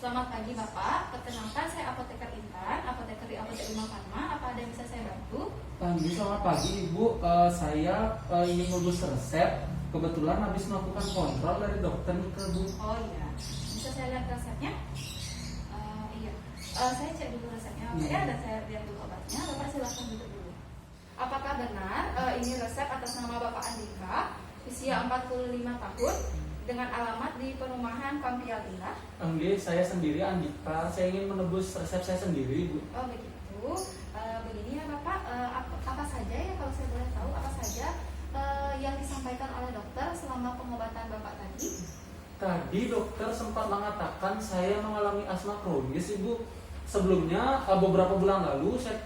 Selamat pagi Bapak, perkenalkan saya Apoteker Intan, apoteker di Apotek Lima Farma. Apa ada yang bisa saya bantu? Selamat pagi Ibu. Saya ingin melulus resep. Kebetulan habis melakukan kontrol dari dokter nih ke Bu. Oh iya, bisa saya lihat resepnya? Iya, saya cek dulu resepnya Bapak ya, dan saya lihat dulu obatnya. Bapak silahkan duduk dulu. Apakah benar ini resep atas nama Bapak Andika, usia 45 tahun, dengan alamat di perumahan Kampial Indah? Enggak, saya sendiri Andika. Saya ingin menebus resep saya sendiri Bu. Oh begitu. Begini ya Bapak, apa saja ya kalau saya boleh tahu, apa saja yang disampaikan oleh dokter selama pengobatan Bapak tadi? Tadi dokter sempat mengatakan saya mengalami asma kronis Ibu. Sebelumnya beberapa bulan lalu saya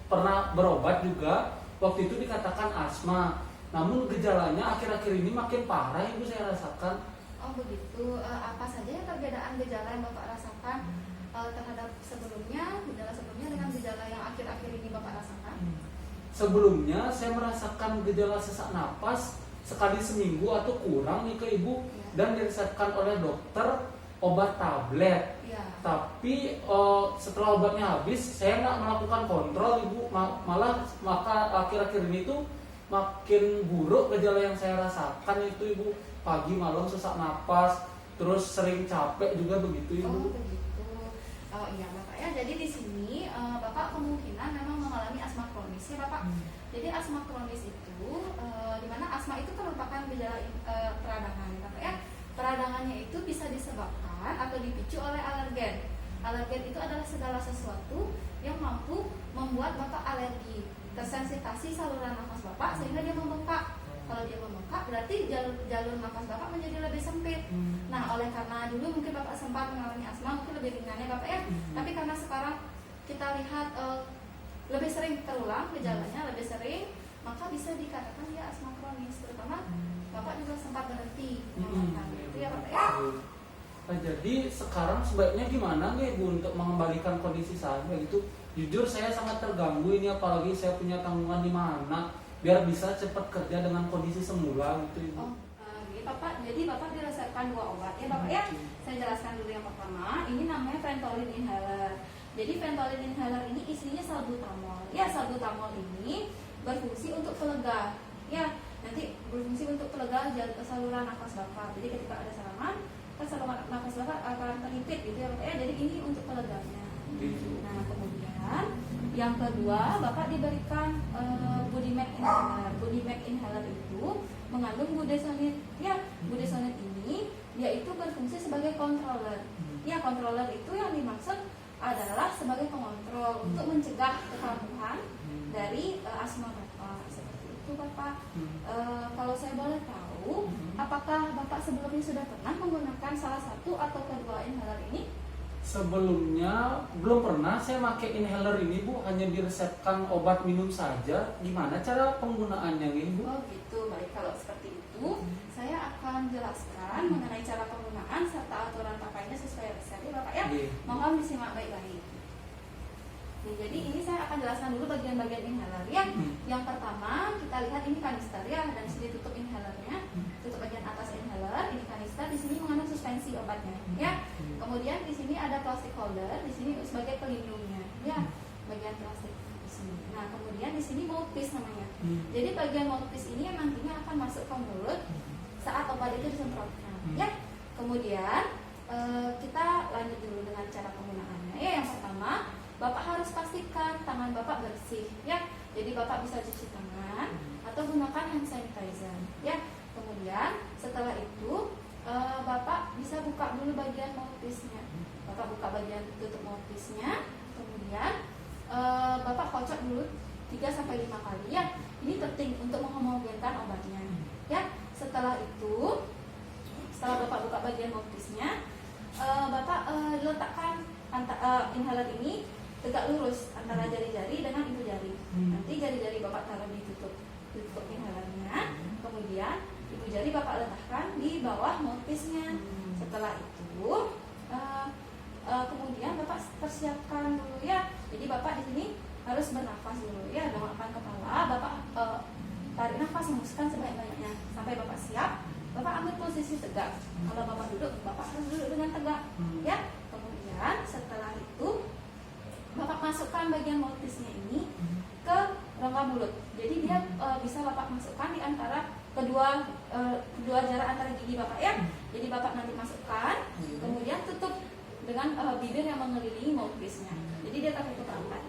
pernah berobat juga. Waktu itu dikatakan asma. Namun gejalanya akhir-akhir ini makin parah Ibu saya rasakan. Oh begitu. Apa saja ya perbedaan gejala yang Bapak rasakan terhadap sebelumnya, gejala sebelumnya dengan gejala yang akhir-akhir ini Bapak rasakan? Sebelumnya saya merasakan gejala sesak napas sekali seminggu atau kurang nih ke Ibu, dan diresepkan oleh dokter obat tablet. Tapi setelah obatnya habis saya nggak melakukan kontrol Ibu, malah maka akhir-akhir ini tuh makin buruk gejala yang saya rasakan itu Ibu. Pagi malam sesak napas, terus sering capek juga begitu Ibu. Oh begitu. Oh iya Bapak ya. Jadi di sini Bapak kemungkinan memang mengalami asma kronis ya Bapak. Jadi asma kronis itu dimana asma itu kan merupakan gejala peradangan ya Bapak ya. Peradangannya itu bisa disebabkan atau dipicu oleh alergen. Alergen itu adalah segala sesuatu yang mampu membuat Bapak alergi, tersensitasi saluran nafas Bapak sehingga dia membengkak. Kalau dia membengkak berarti jalur nafas Bapak menjadi lebih sempit. Nah, oleh karena dulu mungkin Bapak sempat mengalami asma, mungkin lebih ringannya Bapak ya. Tapi karena sekarang kita lihat lebih sering terulang gejalanya, lebih sering, maka bisa dikatakan dia asma kronis. Terutama Bapak juga sempat berhenti mengalami itu ya Bapak ya. Nah, jadi sekarang sebaiknya gimana nih Bu untuk mengembalikan kondisi saya gitu? Jujur saya sangat terganggu ini, apalagi saya punya tanggungan di mana biar bisa cepat kerja dengan kondisi semula gitu Ibu. Oh, Bapak, jadi Bapak diresepkan 2 obat ya Bapak ya. Saya jelaskan dulu yang pertama, ini namanya Ventolin Inhaler. Jadi Ventolin Inhaler ini isinya salbutamol. Ya, salbutamol ini berfungsi untuk pelega. Ya, nanti berfungsi untuk pelega saluran nafas Bapak. Jadi ketika ada serangan, kan saluran nafas Bapak akan terhimpit gitu ya Bapak ya. Jadi ini untuk peleganya. Nah, kemudian yang kedua, Bapak diberikan Budimek Inhaler. Budimek Inhaler itu mengandung budesonid. Ya, budesonid ini yaitu berfungsi sebagai controller. Ya, controller itu yang dimaksud adalah sebagai pengontrol untuk mencegah kekambuhan dari asma Bapak. Seperti itu Bapak. Kalau saya boleh tahu, apakah Bapak sebelumnya sudah pernah menggunakan salah satu atau kedua inhaler ini? Sebelumnya belum pernah saya pakai inhaler ini Bu, hanya diresepkan obat minum saja. Gimana cara penggunaannya nih Bu? Oh gitu, baik. Kalau seperti itu, saya akan jelaskan mengenai cara penggunaan serta aturan pakainya sesuai resep ya Bapak ya. Mohon disimak baik-baik. Jadi ini saya akan jelaskan dulu bagian-bagian inhaler ya. Yang pertama kita lihat ini kanister ya, dan sini tutup inhalernya, tutup bagian atas inhaler, ini kanister, di sini mengandung suspensi obatnya ya. Kemudian di sini ada plastic holder, di sini sebagai pelindungnya ya, bagian plastik di sini. Nah kemudian di sini mouthpiece namanya. Jadi bagian mouthpiece ini yang nantinya akan masuk ke mulut saat obat itu disemprotkan ya. Kemudian kita lanjut dulu dengan cara penggunaannya ya. Yang pertama, Bapak harus pastikan tangan Bapak bersih ya. Jadi Bapak bisa cuci tangan atau gunakan hand sanitizer ya. Kemudian setelah itu Bapak bisa buka dulu bagian mouthpiece-nya. Bapak buka bagian tutup mouthpiece-nya. Kemudian Bapak kocok dulu 3-5 kali ya. Ini penting untuk menghomogenkan obatnya ya. Setelah itu, setelah Bapak buka bagian mouthpiece-nya, Bapak letakkan inhaler ini tegak lurus antara jari-jari dengan ibu jari. Nanti jari-jari Bapak taruh di tutup inhalernya. Kemudian ibu jari Bapak letakkan di bawah mouthpiece-nya. Setelah itu kemudian Bapak persiapkan dulu ya. Jadi Bapak di sini harus bernafas dulu ya, dongakkan kepala. Bapak tarik nafas, hembuskan sebanyak-banyaknya sampai Bapak siap. Bapak ambil posisi tegak. Kalau Bapak duduk, Bapak harus duduk dengan tegak ya. dengan bibir yang mengelilingi mouthpiece-nya. Jadi dia tertutup rapat.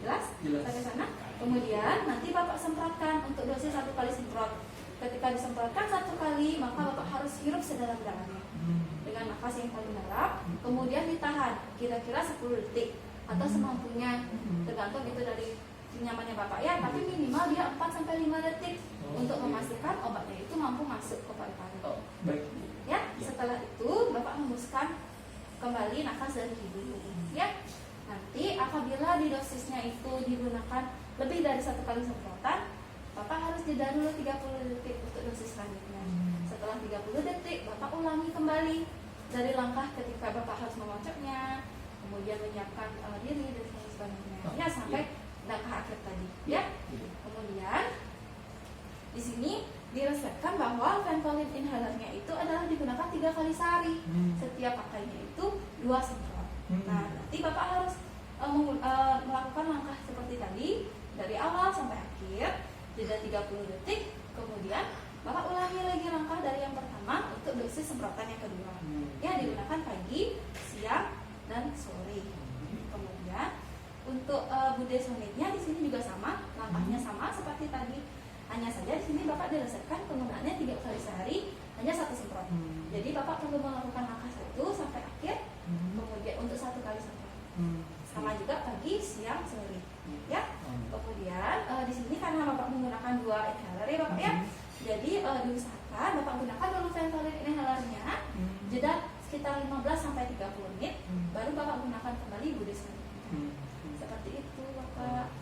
Jelas? Sampai sana. Kemudian nanti Bapak semprotkan untuk dosis 1 kali semprot. Ketika disemprotkan 1 kali, maka Bapak harus hirup sedalam-dalamnya dengan nafas yang paling dalam. Kemudian ditahan kira-kira 10 detik atau semampunya, tergantung itu dari nyamannya Bapak ya. Tapi minimal dia 4-5 detik untuk memastikan obatnya itu mampu masuk ke paru-paru. Ya, setelah itu Bapak hembuskan kembali nafas dari hidung. Ya. Nanti apabila di dosisnya itu digunakan lebih dari 1 kali semprotan, Bapak harus jeda dulu 30 detik untuk dosis selanjutnya. Setelah 30 detik, Bapak ulangi kembali dari langkah ketika Bapak harus mengocoknya, kemudian menyiapkan diri dan sebagainya. Ya, sampai langkah akhir tadi. Ya. Kemudian di sini diresepkan bahwa Ventolin inhalernya itu adalah digunakan 3 kali sehari. Setiap pakainya itu 2 semprot. Nah, nanti Bapak harus melakukan langkah seperti tadi dari awal sampai akhir, jeda 30 detik, kemudian Bapak ulangi lagi langkah dari yang pertama untuk dosis semprotan yang kedua. Ya, digunakan pagi, siang, dan sore. Kemudian untuk budesonide-nya di sini juga sama, langkahnya sama seperti tadi. Hanya saja di sini Bapak diresepkan penggunaannya 3 kali sehari, hanya 1 semprot. Jadi Bapak perlu melakukan langkah 1 sampai akhir, kemudian untuk 1 kali semprot. Sama juga pagi, siang, sore. Ya. Kemudian di sini karena Bapak menggunakan 2 inhaler ya Bapak ya. Jadi diusahakan Bapak gunakan dulu Ventolin inhalernya, jeda sekitar 15-30 menit, baru Bapak gunakan kembali budesonide. Seperti itu Bapak.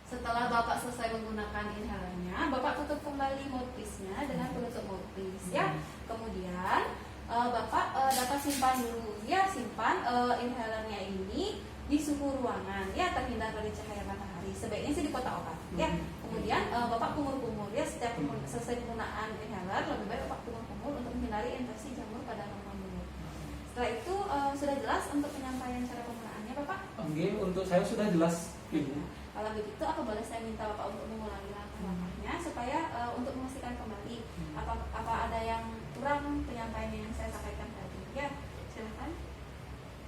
Setelah Bapak selesai menggunakan inhalernya, Bapak tutup kembali mouthpiece-nya dengan penutup mouthpiece ya. Kemudian Bapak dapat simpan dulu ya, simpan inhalernya ini di suhu ruangan ya, terhindar dari cahaya matahari. Sebaiknya sih di kotak obat ya. Kemudian Bapak kumur-kumur ya, setiap selesai penggunaan inhaler lebih baik Bapak kumur-kumur untuk menghindari infeksi jamur pada rongga mulut. Setelah itu sudah jelas untuk penyampaian cara penggunaannya Bapak? Oke, untuk saya sudah jelas Ibu. Kalau begitu, apa boleh saya minta Bapak untuk mengulangi langkah-langkahnya supaya untuk memastikan kembali apa ada yang kurang penyampaian yang saya sampaikan tadi? Ya, silakan.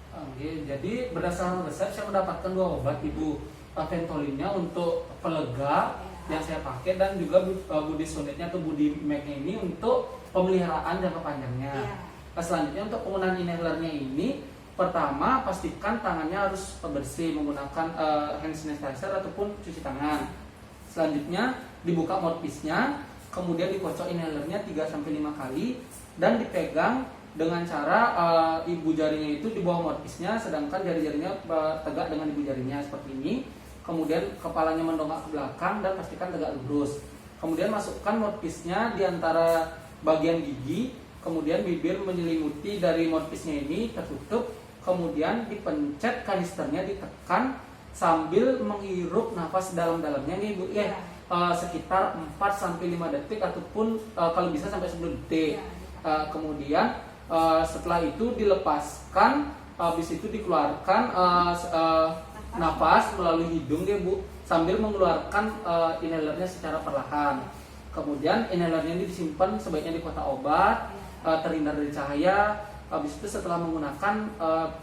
Oke, jadi berdasarkan resep saya mendapatkan 2 obat Ibu. Ventolinnya untuk pelega yang saya pakai, dan juga budesonide-nya atau budimec-nya ini untuk pemeliharaan jangka panjangnya. Nah, selanjutnya untuk penggunaan inhalernya ini, pertama pastikan tangannya harus bersih menggunakan hand sanitizer ataupun cuci tangan. Selanjutnya dibuka mouthpiece-nya, kemudian dikocok inhalernya 3-5 kali dan dipegang dengan cara ibu jarinya itu di bawah mouthpiece-nya, sedangkan jari-jarinya tegak dengan ibu jarinya seperti ini. Kemudian kepalanya mendongak ke belakang dan pastikan tegak lurus. Kemudian masukkan mouthpiece-nya di antara bagian gigi, kemudian bibir menyelimuti dari mouthpiece-nya ini tertutup. Kemudian dipencet kanisternya, ditekan sambil menghirup nafas dalam-dalamnya nih Bu ya, sekitar 4-5 detik ataupun kalau bisa sampai 10 detik. Kemudian setelah itu dilepaskan, habis itu dikeluarkan nafas melalui hidung ya Bu, sambil mengeluarkan inhalernya secara perlahan. Kemudian inhalernya ini disimpan sebaiknya di kotak obat, terhindar dari cahaya. Habis itu setelah menggunakan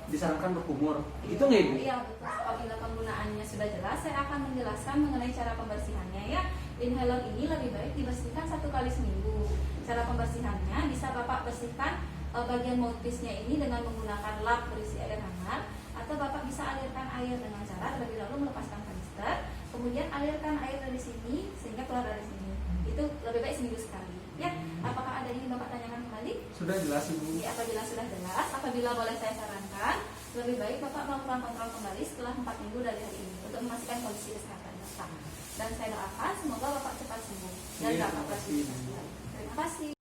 disarankan berkumur. Itu nggak Ibu? Iya betul. Apabila penggunaannya sudah jelas, saya akan menjelaskan mengenai cara pembersihannya ya. Inhaler ini lebih baik dibersihkan 1 kali seminggu. Cara pembersihannya bisa Bapak bersihkan bagian mouthpiece-nya ini dengan menggunakan lap berisi air hangat, atau Bapak bisa alirkan air dengan cara terlebih dahulu melepaskan kanister, kemudian alirkan air dari sini sehingga keluar dari sini. Itu lebih baik seminggu sekali. Ya, apakah ada yang Bapak tanyakan kembali? Sudah jelas Ibu. Ya, apabila sudah jelas, apabila boleh saya sarankan, lebih baik Bapak melakukan kontrol kembali setelah 4 minggu dari hari ini untuk memastikan kondisi kesehatan Bapak. Dan saya doakan semoga Bapak cepat sembuh dan dapat beraktivitas kembali. Terima kasih.